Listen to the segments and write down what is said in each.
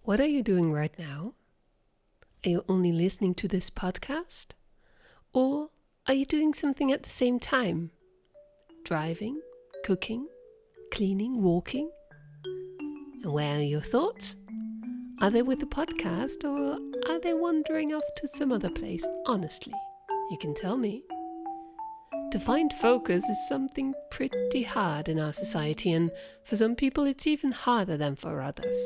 What are you doing right now? Are you only listening to this podcast? Or are you doing something at the same time? Driving, cooking, cleaning, walking? And where are your thoughts? Are they with the podcast or are they wandering off to some other place? Honestly, you can tell me. To find focus is something pretty hard in our society, and for some people it's even harder than for others.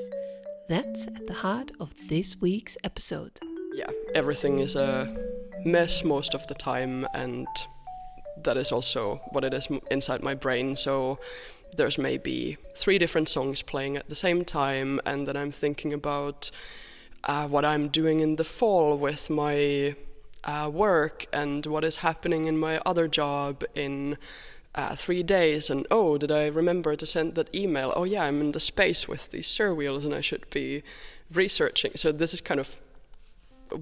That's at the heart of this week's episode. Yeah, everything is a mess most of the time, and that is also what it is inside my brain. So there's maybe 3 different songs playing at the same time, and then I'm thinking about what I'm doing in the fall with my work and what is happening in my other job in 3 days, and did I remember to send that email? Oh yeah, I'm in the space with these cyr-wheels and I should be researching. So this is kind of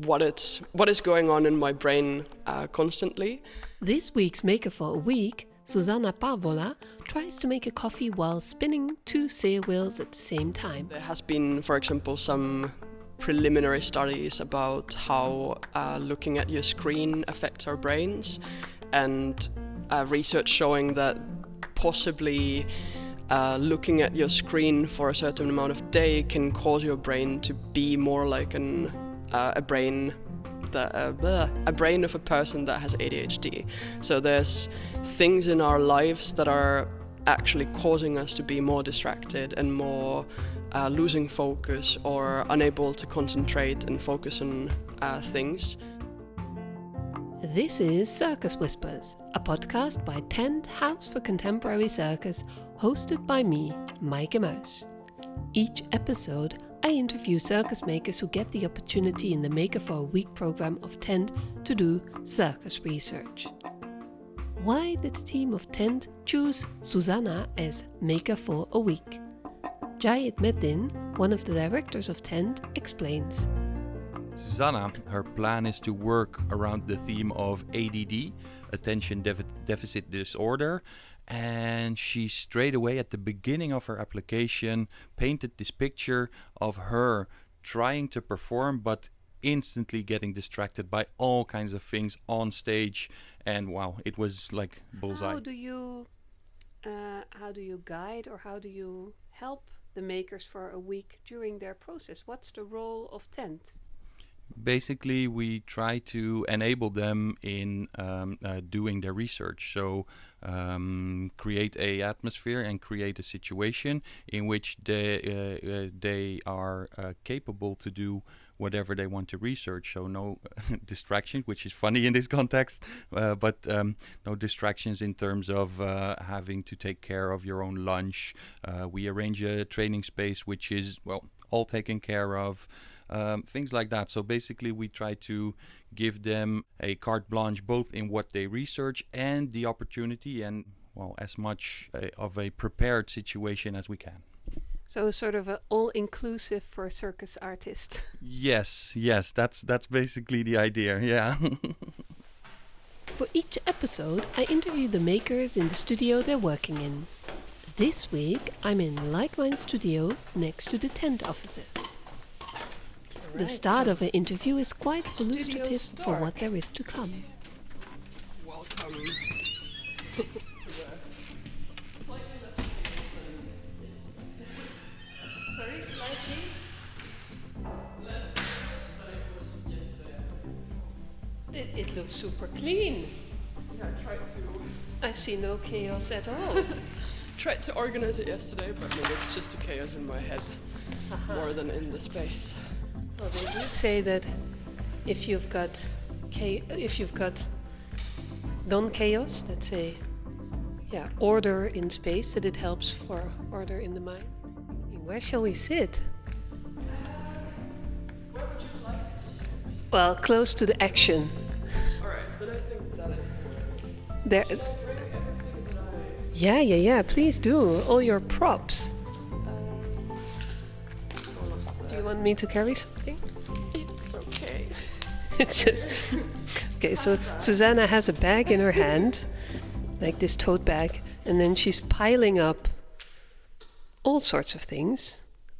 what is going on in my brain constantly. This week's Maker for a Week, Susanna Paavola, tries to make a coffee while spinning 2 cyr-wheels at the same time. There has been, for example, some preliminary studies about how looking at your screen affects our brains, and research showing that possibly looking at your screen for a certain amount of day can cause your brain to be more like a brain of a person that has ADHD. So there's things in our lives that are actually causing us to be more distracted and more losing focus or unable to concentrate and focus on things. This is Circus Whispers, a podcast by Tent House for Contemporary Circus, hosted by me, Maaike Muis. Each episode, I interview circus makers who get the opportunity in the Maker for a Week program of Tent to do circus research. Why did the team of Tent choose Susanna as Maker for a Week? Jayed Meddin, one of the directors of Tent, explains. Susanna, her plan is to work around the theme of ADD, attention deficit disorder, and she straight away at the beginning of her application painted this picture of her trying to perform but instantly getting distracted by all kinds of things on stage, and wow, it was like bullseye. How do you guide or how do you help the makers for a week during their process? What's the role of Tent? Basically, we try to enable them in doing their research. So create a atmosphere and create a situation in which they are capable to do whatever they want to research. So no distraction, which is funny in this context, but no distractions in terms of having to take care of your own lunch. We arrange a training space which is, all taken care of. Things like that. So basically we try to give them a carte blanche both in what they research and the opportunity and, as much of a prepared situation as we can. So sort of an all-inclusive for a circus artist. Yes, that's basically the idea, yeah. For each episode, I interview the makers in the studio they're working in. This week, I'm in Like Mine studio next to the Tent offices. The start of an interview is quite illustrative for what there is to come. Welcome. Sorry, slightly? Less than it was yesterday. It looks super clean. Yeah, I tried to. I see no chaos at all. Tried to organize it yesterday, but maybe it's just a chaos in my head more than in the space. Well, they do say that if you've got non-chaos, let's say, order in space, that it helps for order in the mind. Where shall we sit? Where would you like to sit? Well, close to the action. All right, then I think that is There. Should I bring everything that I... Yeah. Please do. All your props. Do you want me to carry something? It's okay. It's just... Okay, so Susanna has a bag in her hand, like this tote bag, and then she's piling up all sorts of things.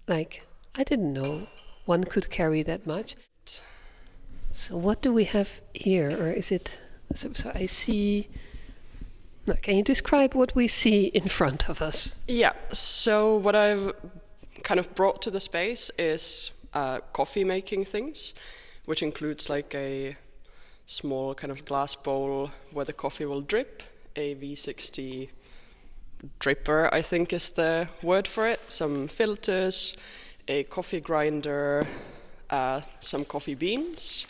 Like, I didn't know one could carry that much. So what do we have here? Or is it... So I see... No, can you describe what we see in front of us? Yeah, so what I've kind of brought to the space is coffee making things, which includes like a small kind of glass bowl where the coffee will drip, a V60 dripper, I think is the word for it, some filters, a coffee grinder, some coffee beans,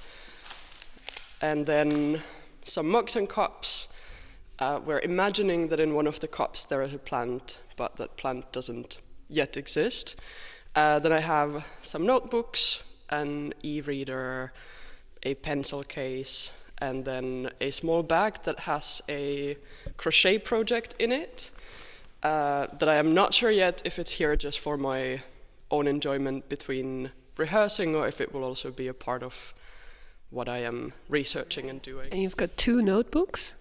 and then some mugs and cups. We're imagining that in one of the cups there is a plant, but that plant doesn't yet exist. Then I have some notebooks, an e-reader, a pencil case, and then a small bag that has a crochet project in it that I am not sure yet if it's here just for my own enjoyment between rehearsing or if it will also be a part of what I am researching and doing. And you've got 2 notebooks?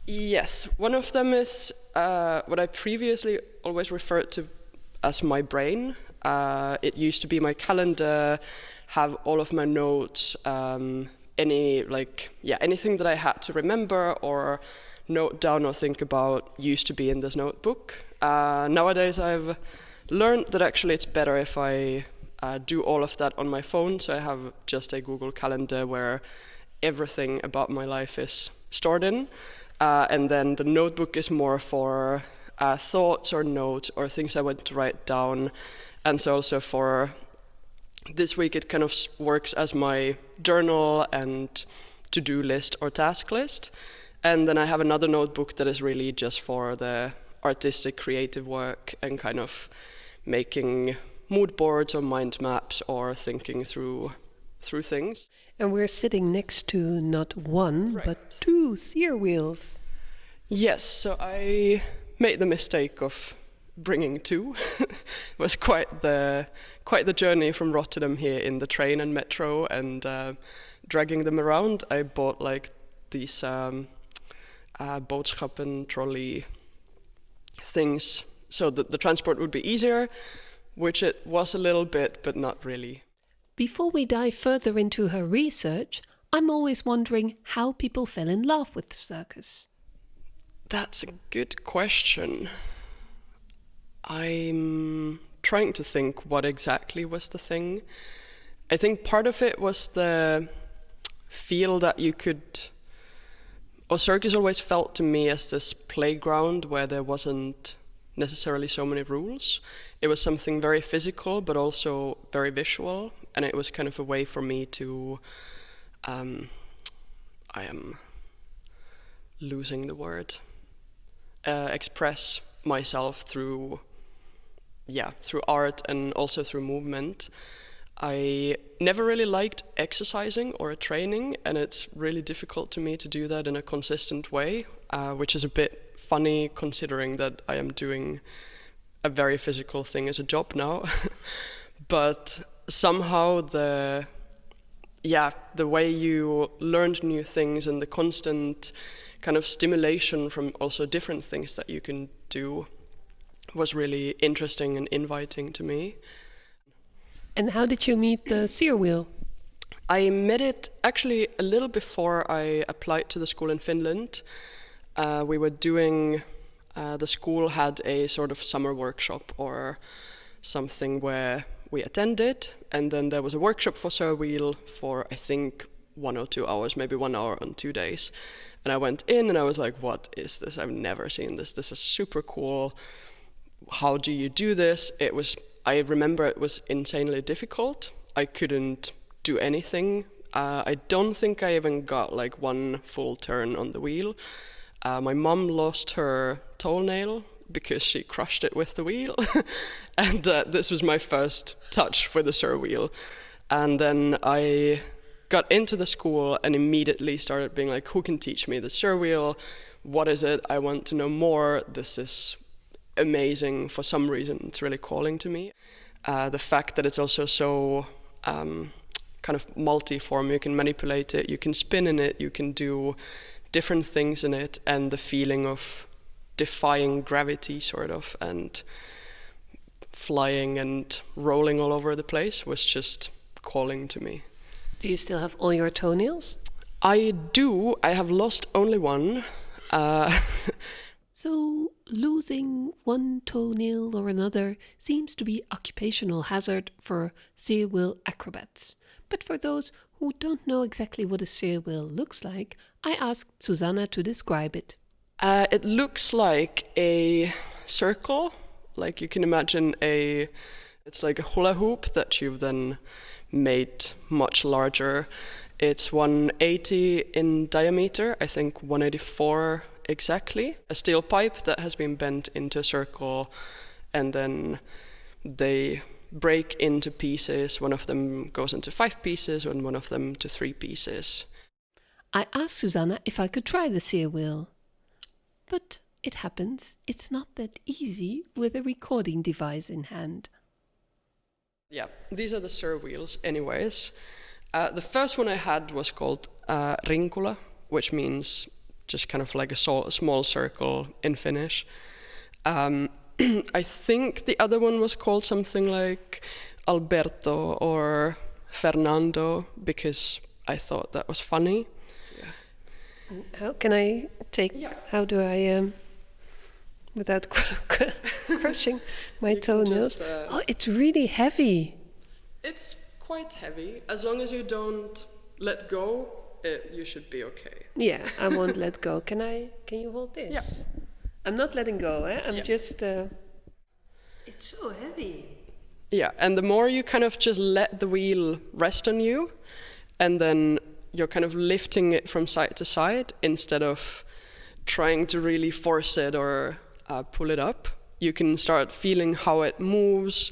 Yes, one of them is what I previously always referred to as my brain. It used to be my calendar, have all of my notes, anything that I had to remember or note down or think about used to be in this notebook. Nowadays I've learned that actually it's better if I do all of that on my phone, so I have just a Google Calendar where everything about my life is stored in. And then the notebook is more for thoughts or notes or things I want to write down. And so also for this week it kind of works as my journal and to-do list or task list. And then I have another notebook that is really just for the artistic creative work and kind of making mood boards or mind maps or thinking through things. And we're sitting next to not one, Right. but 2 Cyr-wheels. Yes, so I made the mistake of bringing 2. It was quite the journey from Rotterdam here in the train and metro and dragging them around. I bought like these boodschappen trolley things so that the transport would be easier, which it was a little bit, but not really. Before we dive further into her research, I'm always wondering how people fell in love with circus. That's a good question. I'm trying to think what exactly was the thing. I think part of it was the feel that you could... Or circus always felt to me as this playground where there wasn't necessarily so many rules. It was something very physical, but also very visual. And it was kind of a way for me to... I am losing the word. Express myself through art and also through movement. I never really liked exercising or training, and it's really difficult to me to do that in a consistent way, which is a bit funny considering that I am doing a very physical thing as a job now. But somehow the way you learned new things and the constant kind of stimulation from also different things that you can do was really interesting and inviting to me. And how did you meet the Cyr-wheel? I met it actually a little before I applied to the school in Finland. We were doing, the school had a sort of summer workshop or something where we attended, and then there was a workshop for Cyr-wheel for I think 1 or 2 hours, maybe 1 hour on 2 days. And I went in and I was like, what is this? I've never seen this. This is super cool. How do you do this? I remember it was insanely difficult. I couldn't do anything. I don't think I even got like 1 full turn on the wheel. My mom lost her toenail because she crushed it with the wheel. And this was my first touch with the Cyr-wheel. And then I got into the school and immediately started being like, who can teach me the Cyr-wheel? What is it? I want to know more. This is amazing. For some reason, it's really calling to me. The fact that it's also so kind of multi-form, you can manipulate it, you can spin in it, you can do different things in it, and the feeling of defying gravity sort of and flying and rolling all over the place was just calling to me. Do you still have all your toenails? I do. I have lost only one. So losing one toenail or another seems to be occupational hazard for cyr-wheel acrobats. But for those who don't know exactly what a cyr-wheel looks like, I asked Susanna to describe it. It looks like a circle, like you can imagine it's like a hula hoop that you've then made much larger. It's 180 in diameter, I think 184 exactly. A steel pipe that has been bent into a circle, and then they break into pieces. One of them goes into 5 pieces and one of them to 3 pieces. I asked Susanna if I could try the cyr-wheel. But it happens it's not that easy with a recording device in hand. Yeah, these are the cyr-wheels anyways. The first one I had was called rinkula, which means just kind of like a small circle in Finnish. I think the other one was called something like Alberto or Fernando, because I thought that was funny. Yeah. How can I take? Yeah. How do I, without crushing my toenails? Oh, it's really heavy. It's quite heavy. As long as you don't let go, you should be okay. Yeah, I won't let go. Can you hold this? Yeah. I'm not letting go, I'm just... It's so heavy. Yeah, and the more you kind of just let the wheel rest on you, and then you're kind of lifting it from side to side instead of trying to really force it or pull it up, you can start feeling how it moves,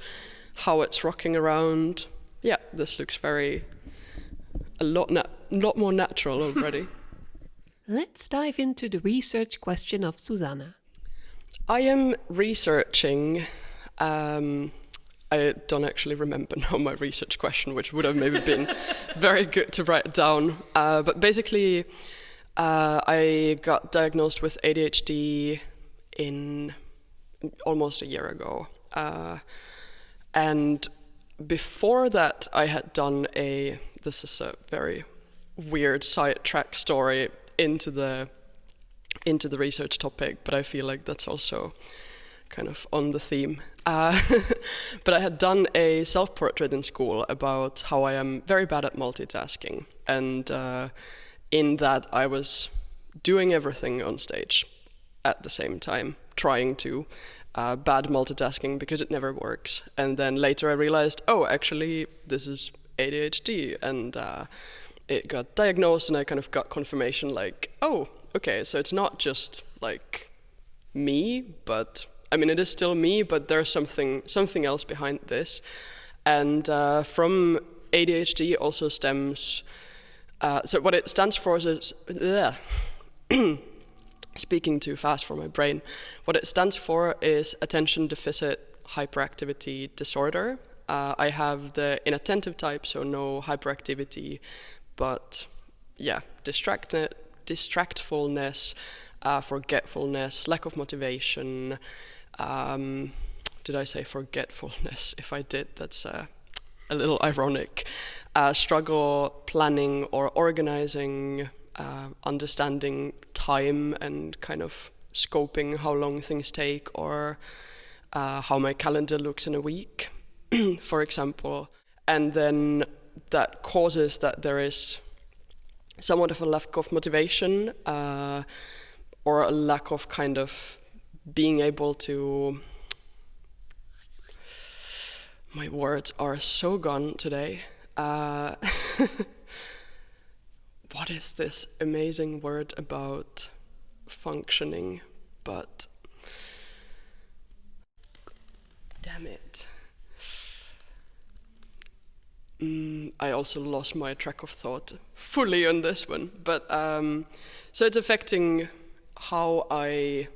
how it's rocking around. Yeah, this looks a lot more natural already. Let's dive into the research question of Susanna. I am researching, I don't actually remember now my research question, which would have maybe been very good to write down. But basically, I got diagnosed with ADHD in almost a year ago. And before that, I had done this is a very weird sidetrack story into the research topic, but I feel like that's also kind of on the theme. But I had done a self-portrait in school about how I am very bad at multitasking. And in that I was doing everything on stage at the same time, trying to bad multitasking because it never works. And then later I realized, oh, actually, this is ADHD. And it got diagnosed and I kind of got confirmation like, oh, okay, so it's not just like me, but I mean, it is still me, but there's something else behind this. And from ADHD also stems, so what it stands for is, speaking too fast for my brain, what it stands for is attention deficit hyperactivity disorder. I have the inattentive type, so no hyperactivity, but yeah, distractfulness, forgetfulness, lack of motivation. Did I say forgetfulness? If I did, that's a little ironic. Struggle planning or organizing, understanding time and kind of scoping how long things take or how my calendar looks in a week, for example. And then that causes that there is somewhat of a lack of motivation or a lack of kind of being able to... My words are so gone today. What is this amazing word about functioning, but... Damn it. I also lost my track of thought fully on this one. But so it's affecting how I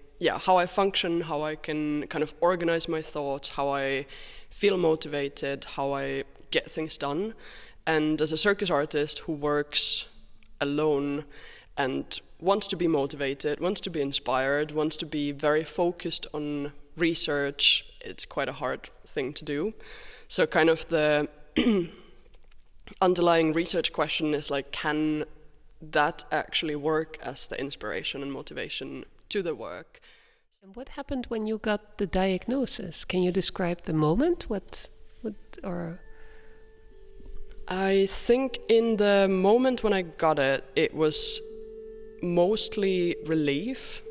function, how I can kind of organize my thoughts, how I feel motivated, how I get things done. And as a circus artist who works alone and wants to be motivated, wants to be inspired, wants to be very focused on research, it's quite a hard thing to do. So kind of the underlying research question is like, can that actually work as the inspiration and motivation to the work? And what happened when you got the diagnosis? Can you describe the moment? I think in the moment when I got it, it was mostly relief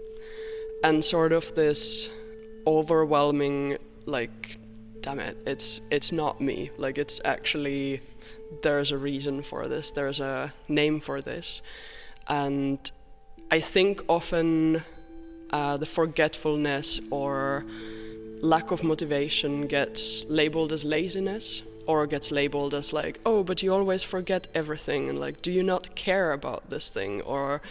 and sort of this overwhelming, like, damn it, it's not me. Like, it's actually, there's a reason for this, there's a name for this. And I think often the forgetfulness or lack of motivation gets labeled as laziness, or gets labeled as like, oh, but you always forget everything, and like, do you not care about this thing? Or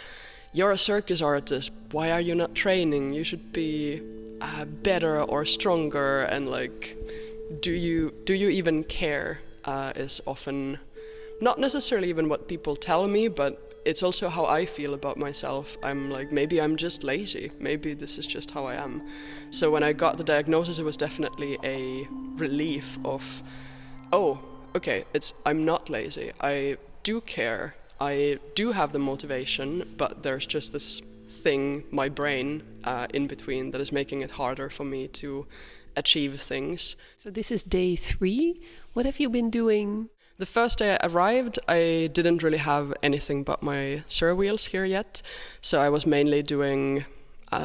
you're a circus artist, why are you not training? You should be better or stronger, and like, do you even care? Is often not necessarily even what people tell me, but it's also how I feel about myself. I'm like, maybe I'm just lazy. Maybe this is just how I am. So when I got the diagnosis, it was definitely a relief of, oh, okay, I'm not lazy. I do care. I do have the motivation, but there's just this thing, my brain, in between that is making it harder for me to achieve things. So this is day 3. What have you been doing? The first day I arrived, I didn't really have anything but my cyr-wheels here yet. So I was mainly doing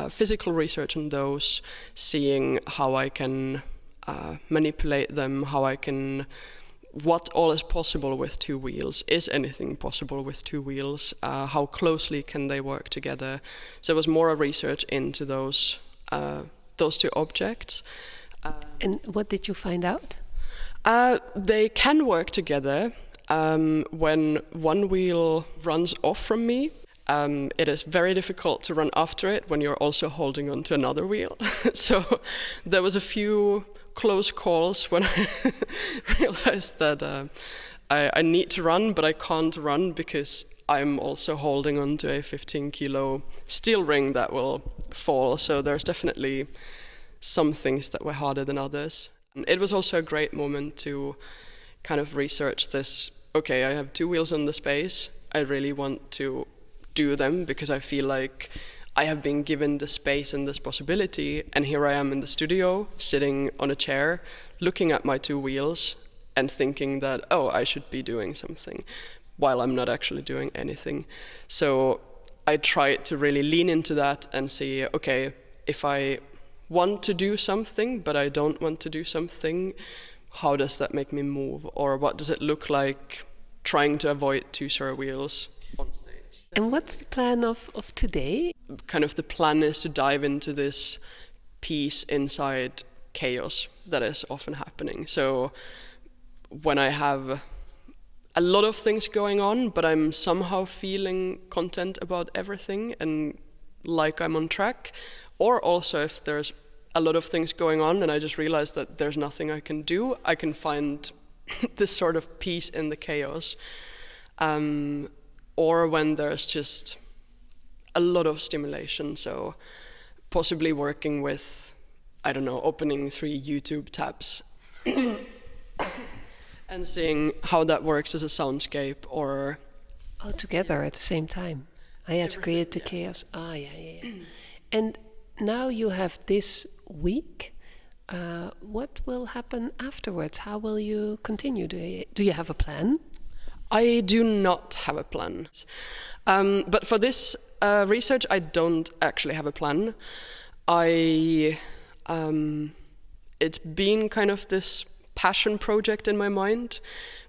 physical research on those, seeing how I can manipulate them, what all is possible with 2 wheels. Is anything possible with 2 wheels? How closely can they work together? So it was more a research into those 2 objects. And what did you find out? They can work together. When one wheel runs off from me, it is very difficult to run after it when you're also holding on to another wheel. So there was a few close calls when I realized that I need to run, but I can't run because I'm also holding on to a 15-kilo steel ring that will fall. So there's definitely some things that were harder than others. It was also a great moment to kind of research this. Okay, I have 2 wheels on the space. I really want to do them because I feel like I have been given the space and this possibility. And here I am in the studio, sitting on a chair, looking at my 2 wheels and thinking that, oh, I should be doing something, while I'm not actually doing anything. So I tried to really lean into that and see, okay, if I want to do something, but I don't want to do something, how does that make me move? Or what does it look like trying to avoid 2 cyr-wheels on stage? And what's the plan of today? Kind of the plan is to dive into this peace inside chaos that is often happening. So when I have a lot of things going on, but I'm somehow feeling content about everything and like I'm on track, or also if there's a lot of things going on and I just realize that there's nothing I can do, I can find this sort of peace in the chaos. Or when there's just a lot of stimulation, so possibly working with, I don't know, opening 3 YouTube tabs and seeing how that works as a soundscape, or all together at the same time. I had to create the chaos. Yeah. And now you have this week. What will happen afterwards? How will you continue? Do you have a plan? I do not have a plan. But for this research, I don't actually have a plan. It's been kind of this passion project in my mind,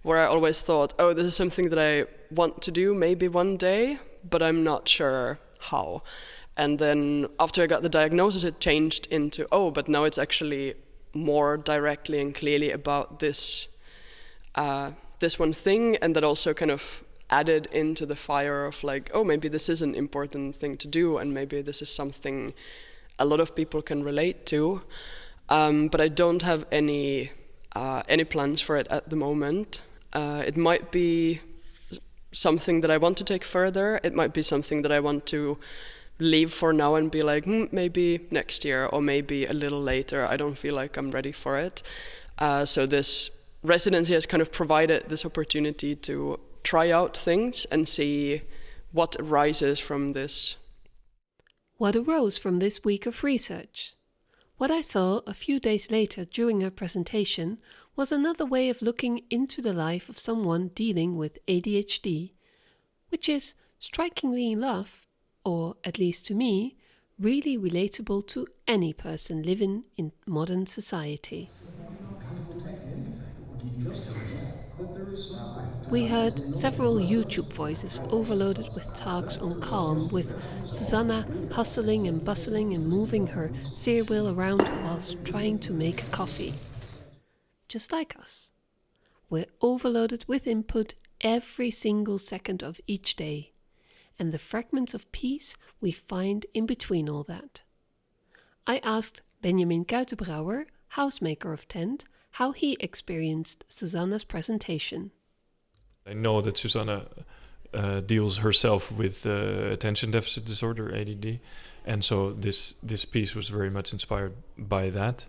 where I always thought, oh, this is something that I want to do maybe one day, but I'm not sure how. And then after I got the diagnosis, it changed into, oh, but now it's actually more directly and clearly about this one thing, and that also kind of added into the fire of like, oh, maybe this is an important thing to do, and maybe this is something a lot of people can relate to. But I don't have any plans for it at the moment. It might be something that I want to take further. It might be something that I want to leave for now and be like, maybe next year or maybe a little later. I don't feel like I'm ready for it. So this residency has kind of provided this opportunity to try out things and see what arises from this. What arose from this week of research? What I saw a few days later during her presentation was another way of looking into the life of someone dealing with ADHD, which is, strikingly enough, or at least to me, really relatable to any person living in modern society. We heard several YouTube voices overloaded with talks on calm, with Susanna hustling and bustling and moving her cyr-wheel around whilst trying to make a coffee. Just like us. We're overloaded with input every single second of each day, and the fragments of peace we find in between all that. I asked Benjamin Kuitenbrouwer, housemaker of Tent, how he experienced Susanna's presentation. I know that Susanna deals herself with attention deficit disorder, ADD, and so this piece was very much inspired by that.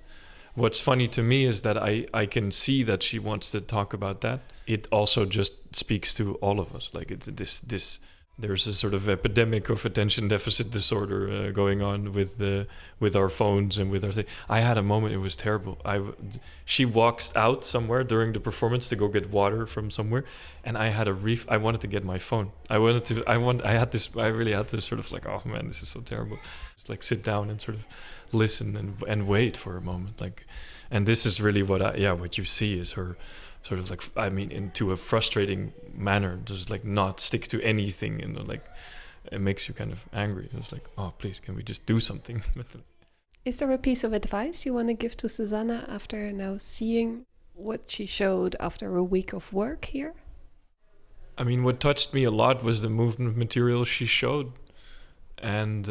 What's funny to me is that I can see that she wants to talk about that. It also just speaks to all of us. Like there's a sort of epidemic of attention deficit disorder going on with our phones and with our thing. I had a moment; it was terrible. She walks out somewhere during the performance to go get water from somewhere, and I had I wanted to get my phone. I really had to sort of like, oh man, this is so terrible. Just like sit down and sort of listen and wait for a moment. Like, and this is really what you see is her. Sort of like, I mean, into a frustrating manner, just like not stick to anything, and like it makes you kind of angry. It's like, oh, please, can we just do something? Is there a piece of advice you want to give to Susanna after now seeing what she showed after a week of work here? I mean, what touched me a lot was the movement material she showed, and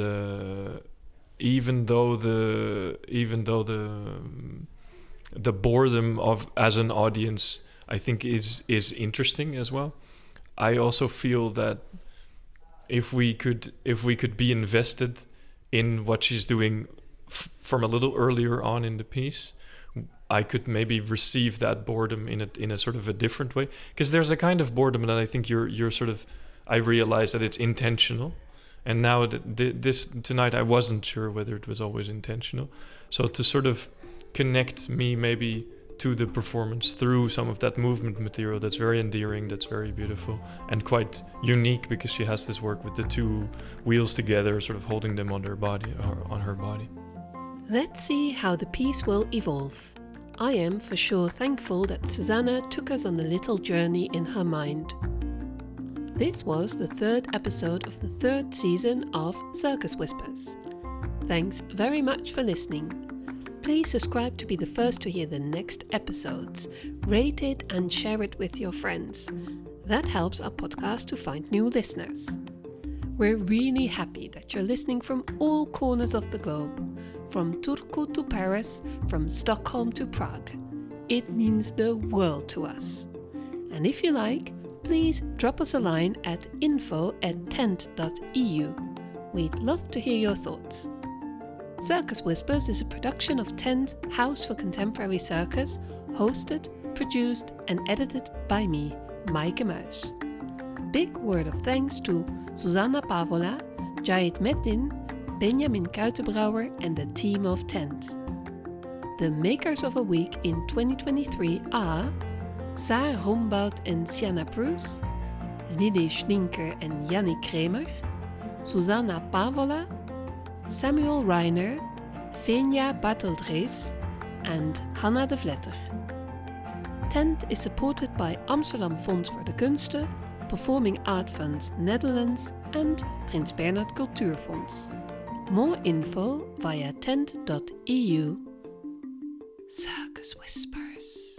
even though the boredom of as an audience, I think is interesting as well. I also feel that if we could be invested in what she's doing from a little earlier on in the piece, I could maybe receive that boredom in a sort of a different way. Because there's a kind of boredom that I think you're sort of. I realize that it's intentional, and now this tonight I wasn't sure whether it was always intentional. So to sort of connect me maybe to the performance through some of that movement material that's very endearing, that's very beautiful and quite unique, because she has this work with the two wheels together, sort of holding them on her body. Let's see how the piece will evolve. I am for sure thankful that Susanna took us on a little journey in her mind. This was the 3rd episode of the 3rd season of Circus Whispers. Thanks very much for listening. Please subscribe to be the first to hear the next episodes. Rate it and share it with your friends. That helps our podcast to find new listeners. We're really happy that you're listening from all corners of the globe, from Turku to Paris, from Stockholm to Prague. It means the world to us. And if you like, please drop us a line at info@tent.eu. We'd love to hear your thoughts. Circus Whispers is a production of Tent House for Contemporary Circus, hosted, produced and edited by me, Maaike Muis. Big word of thanks to Susanna Paavola, Jayet Metin, Benjamin Kuitenbrouwer and the team of Tent. The makers of a week in 2023 are Saar Rombout en Sienna Bruce, Lili Schlinker en Jannik Kremer, Susanna Paavola, Samuel Reiner, Fenja Barteldrees and Hanna de Vletter. Tent is supported by Amsterdam Fonds voor de Kunsten, Performing Art Fund Netherlands and Prins Bernhard Cultuurfonds. More info via tent.eu. Circus Whispers.